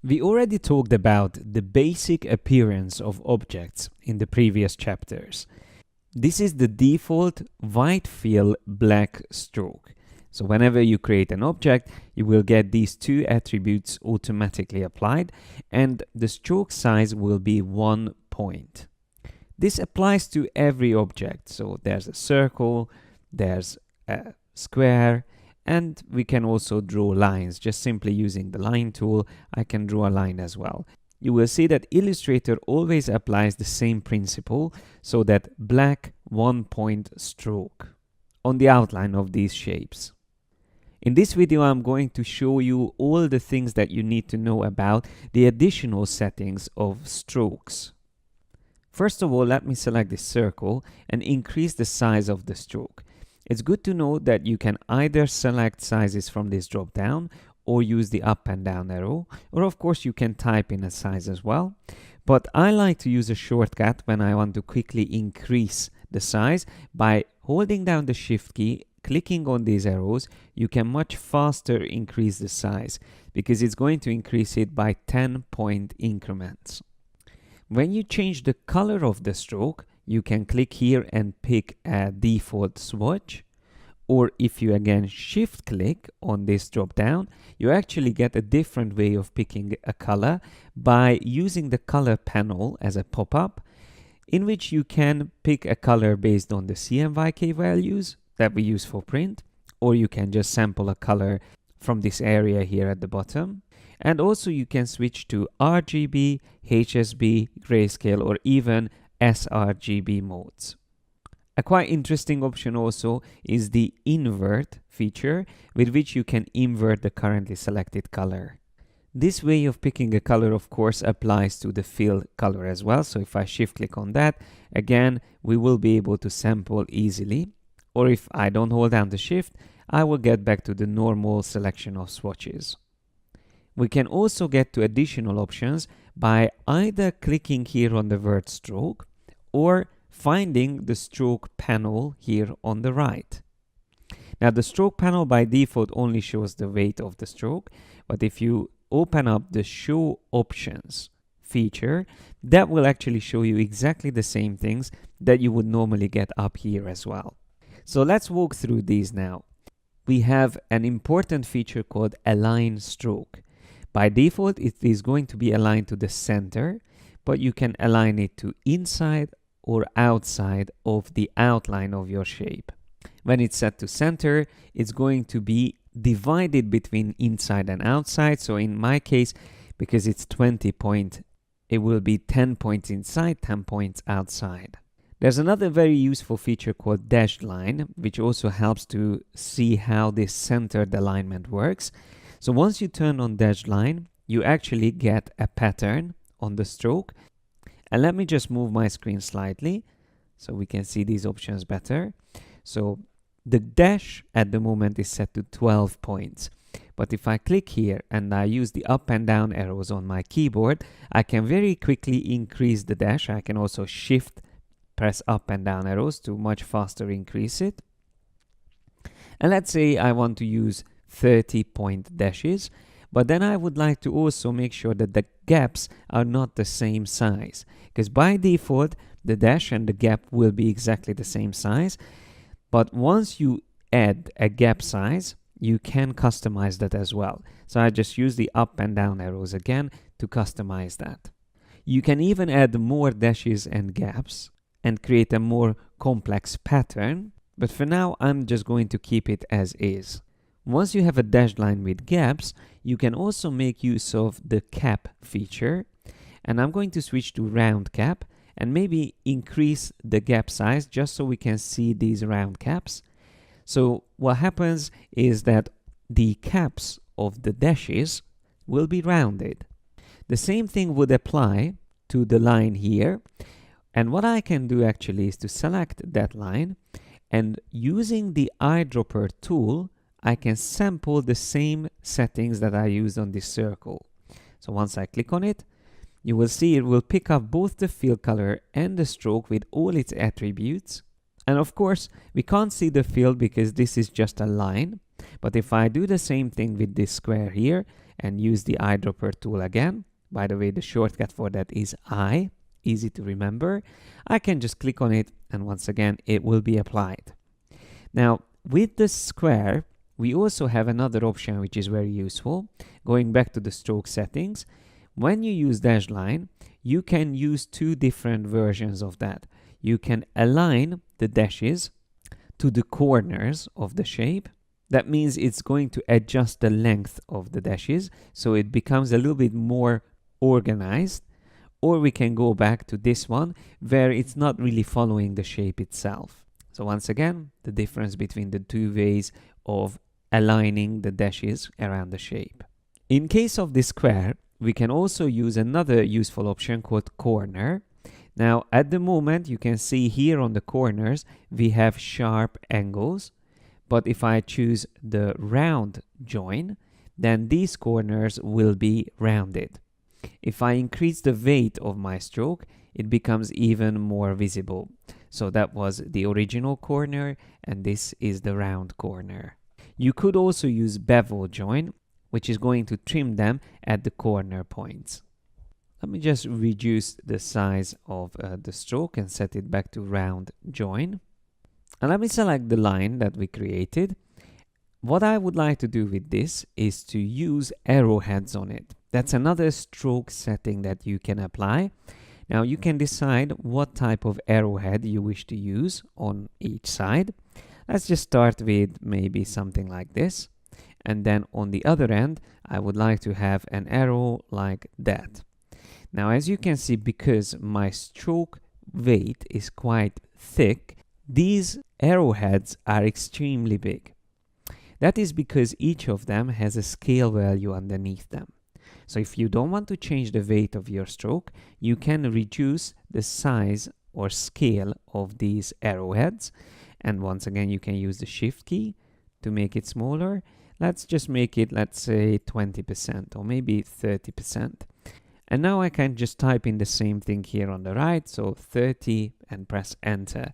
We already talked about the basic appearance of objects in the previous chapters. This is the default white fill black stroke. So whenever you create an object, you will get these two attributes automatically applied, and the stroke size will be 1 point. This applies to every object. So there's a circle, there's a square, and we can also draw lines. Just simply using the line tool, I can draw a line as well. You will see that Illustrator always applies the same principle, so that black 1 point stroke on the outline of these shapes. In this video, I'm going to show you all the things that you need to know about the additional settings of strokes. First of all, let me select this circle and increase the size of the stroke. It's good to know that you can either select sizes from this drop down or use the up and down arrow, or of course you can type in a size as well. But I like to use a shortcut when I want to quickly increase the size. By holding down the shift key, clicking on these arrows, you can much faster increase the size because it's going to increase it by 10-point increments. When you change the color of the stroke, you can click here and pick a default swatch, or if you again shift click on this drop down, you actually get a different way of picking a color by using the color panel as a pop-up, in which you can pick a color based on the CMYK values that we use for print, or you can just sample a color from this area here at the bottom. And also you can switch to RGB, HSB, grayscale, or even sRGB modes. A quite interesting option also is the invert feature, with which you can invert the currently selected color. This way of picking a color, of course, applies to the fill color as well. So if I shift click on that, again, we will be able to sample easily. Or if I don't hold down the shift, I will get back to the normal selection of swatches. We can also get to additional options by either clicking here on the word stroke or finding the stroke panel here on the right. Now the stroke panel by default only shows the weight of the stroke, but if you open up the show options feature, that will actually show you exactly the same things that you would normally get up here as well. So let's walk through these now. We have an important feature called align stroke. By default, it is going to be aligned to the center, but you can align it to inside or outside of the outline of your shape. When it's set to center, it's going to be divided between inside and outside. So in my case, because it's 20 points, it will be 10 points inside, 10 points outside. There's another very useful feature called dashed line, which also helps to see how this centered alignment works. So once you turn on dashed line, you actually get a pattern on the stroke. And let me just move my screen slightly so we can see these options better. So the dash at the moment is set to 12 points. But if I click here and I use the up and down arrows on my keyboard, I can very quickly increase the dash. I can also press up and down arrows to much faster increase it. And let's say I want to use 30-point dashes, but then I would like to also make sure that the gaps are not the same size, because by default the dash and the gap will be exactly the same size, but once you add a gap size, you can customize that as well. So I just use the up and down arrows again to customize that. You can even add more dashes and gaps and create a more complex pattern, but for now I'm just going to keep it as is. Once you have a dashed line with gaps, you can also make use of the cap feature, and I'm going to switch to round cap and maybe increase the gap size just so we can see these round caps. So what happens is that the caps of the dashes will be rounded. The same thing would apply to the line here, and what I can do actually is to select that line, and using the eyedropper tool, I can sample the same settings that I used on this circle. So once I click on it, you will see it will pick up both the fill color and the stroke with all its attributes. And of course, we can't see the fill because this is just a line. But if I do the same thing with this square here, and use the eyedropper tool again. By the way, the shortcut for that is I, easy to remember. I can just click on it, and once again, it will be applied. Now, with the square, we also have another option which is very useful. Going back to the stroke settings, when you use dashed line, you can use two different versions of that. You can align the dashes to the corners of the shape. That means it's going to adjust the length of the dashes, so it becomes a little bit more organized. Or we can go back to this one, where it's not really following the shape itself. So once again, the difference between the two ways of aligning the dashes around the shape. In case of this square, we can also use another useful option called corner. Now, at the moment, you can see here on the corners, we have sharp angles. But if I choose the round join, then these corners will be rounded. If I increase the weight of my stroke, it becomes even more visible. So that was the original corner, and this is the round corner. You could also use bevel join, which is going to trim them at the corner points. Let me just reduce the size of the stroke and set it back to round join. And let me select the line that we created. What I would like to do with this is to use arrowheads on it. That's another stroke setting that you can apply. Now you can decide what type of arrowhead you wish to use on each side. Let's just start with maybe something like this. And then on the other end, I would like to have an arrow like that. Now, as you can see, because my stroke weight is quite thick, these arrowheads are extremely big. That is because each of them has a scale value underneath them. So if you don't want to change the weight of your stroke, you can reduce the size or scale of these arrowheads. And once again, you can use the Shift key to make it smaller. Let's just make it, let's say, 20% or maybe 30%. And now I can just type in the same thing here on the right, so 30, and press enter.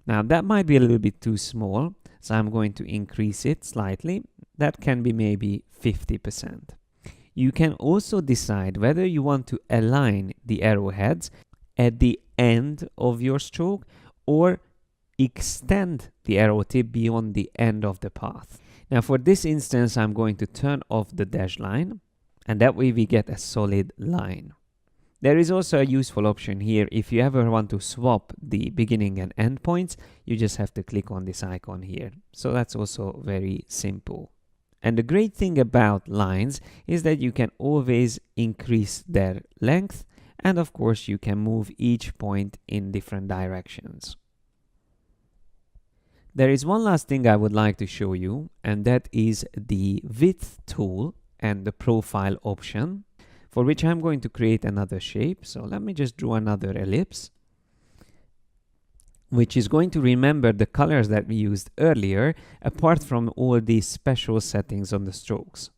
Now that might be a little bit too small, so I'm going to increase it slightly. That can be maybe 50%. You can also decide whether you want to align the arrowheads at the end of your stroke or extend the arrow tip beyond the end of the path. Now for this instance, I'm going to turn off the dash line, and that way we get a solid line. There is also a useful option here. If you ever want to swap the beginning and end points, you just have to click on this icon here. So that's also very simple. And the great thing about lines is that you can always increase their length, and of course you can move each point in different directions. There is one last thing I would like to show you, and that is the width tool and the profile option, for which I'm going to create another shape. So let me just draw another ellipse, which is going to remember the colors that we used earlier, apart from all these special settings on the strokes.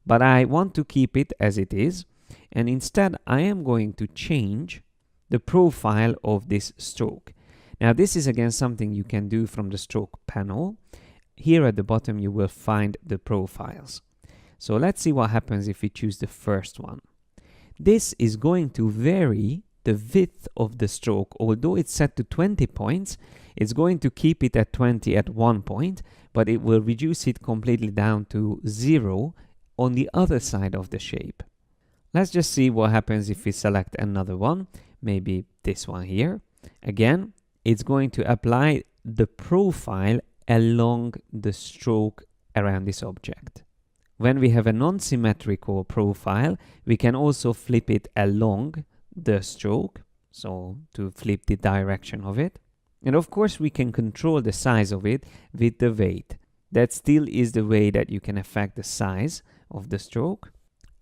But I want to keep it as it is, and instead I am going to change the profile of this stroke. Now this is again something you can do from the stroke panel. Here at the bottom you will find the profiles. So let's see what happens if we choose the first one. This is going to vary the width of the stroke. Although it's set to 20 points, it's going to keep it at 20 at one point, but it will reduce it completely down to 0 on the other side of the shape. Let's just see what happens if we select another one, maybe this one here. Again, it's going to apply the profile along the stroke around this object. When we have a non-symmetrical profile, we can also flip it along the stroke, so to flip the direction of it. And of course, we can control the size of it with the weight. That still is the way that you can affect the size of the stroke.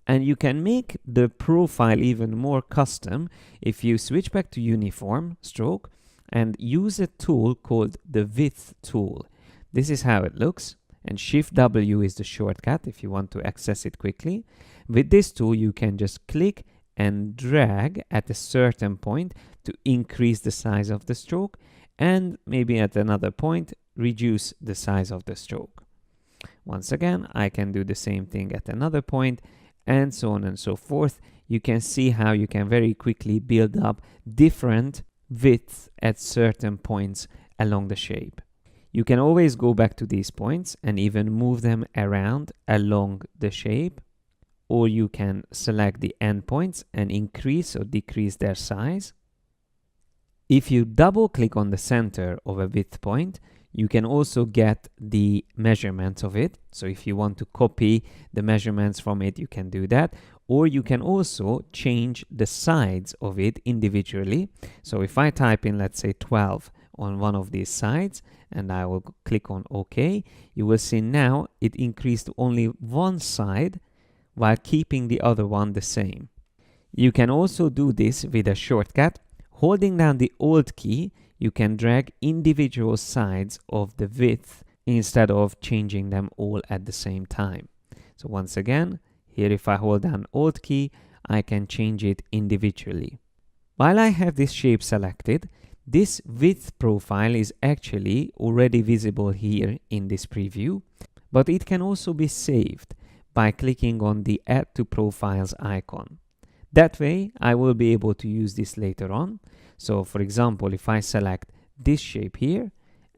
And you can make the profile even more custom if you switch back to uniform stroke and use a tool called the width tool. This is how it looks. And Shift W is the shortcut if you want to access it quickly. With this tool, you can just click and drag at a certain point to increase the size of the stroke, and maybe at another point, reduce the size of the stroke. Once again, I can do the same thing at another point, and so on and so forth. You can see how you can very quickly build up different widths at certain points along the shape. You can always go back to these points and even move them around along the shape, or you can select the endpoints and increase or decrease their size. If you double click on the center of a width point, you can also get the measurements of it. So if you want to copy the measurements from it, you can do that. Or you can also change the sides of it individually. So if I type in, let's say 12 on one of these sides, and I will click on OK, you will see now it increased only one side while keeping the other one the same. You can also do this with a shortcut. Holding down the Alt key, you can drag individual sides of the width instead of changing them all at the same time. So once again, here if I hold down Alt key, I can change it individually. While I have this shape selected, this width profile is actually already visible here in this preview, but it can also be saved by clicking on the Add to Profiles icon. That way, I will be able to use this later on. So for example, if I select this shape here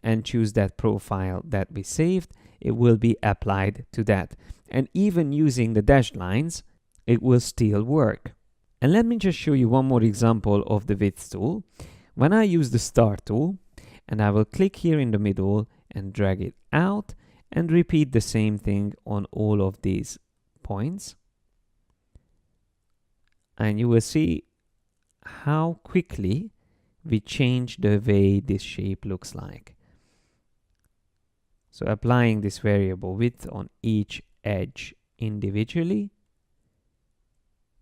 and choose that profile that we saved, it will be applied to that. And even using the dashed lines, it will still work. And let me just show you one more example of the width tool. When I use the star tool, and I will click here in the middle and drag it out and repeat the same thing on all of these points. And you will see how quickly we change the way this shape looks like. So applying this variable width on each edge individually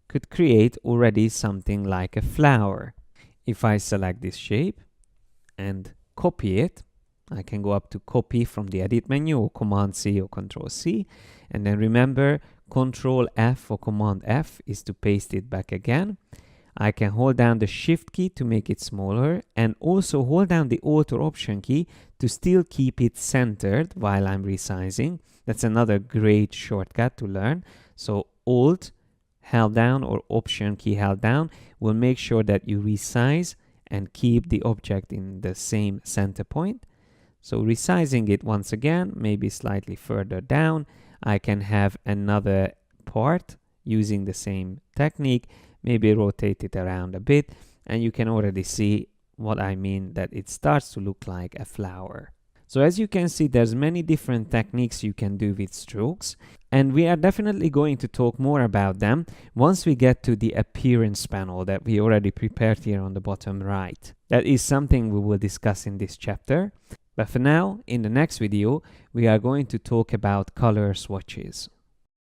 could create already something like a flower. If I select this shape and copy it, I can go up to copy from the edit menu or Command C or Control C, and then remember Control F or Command F is to paste it back again. I can hold down the Shift key to make it smaller, and also hold down the Alt or Option key to still keep it centered while I'm resizing. That's another great shortcut to learn. So Alt held down or Option key held down will make sure that you resize and keep the object in the same center point. So resizing it once again, maybe slightly further down, I can have another part using the same technique, maybe rotate it around a bit, and you can already see what I mean, that it starts to look like a flower. So as you can see, there's many different techniques you can do with strokes, and we are definitely going to talk more about them once we get to the appearance panel that we already prepared here on the bottom right. That is something we will discuss in this chapter. But for now, in the next video, we are going to talk about color swatches.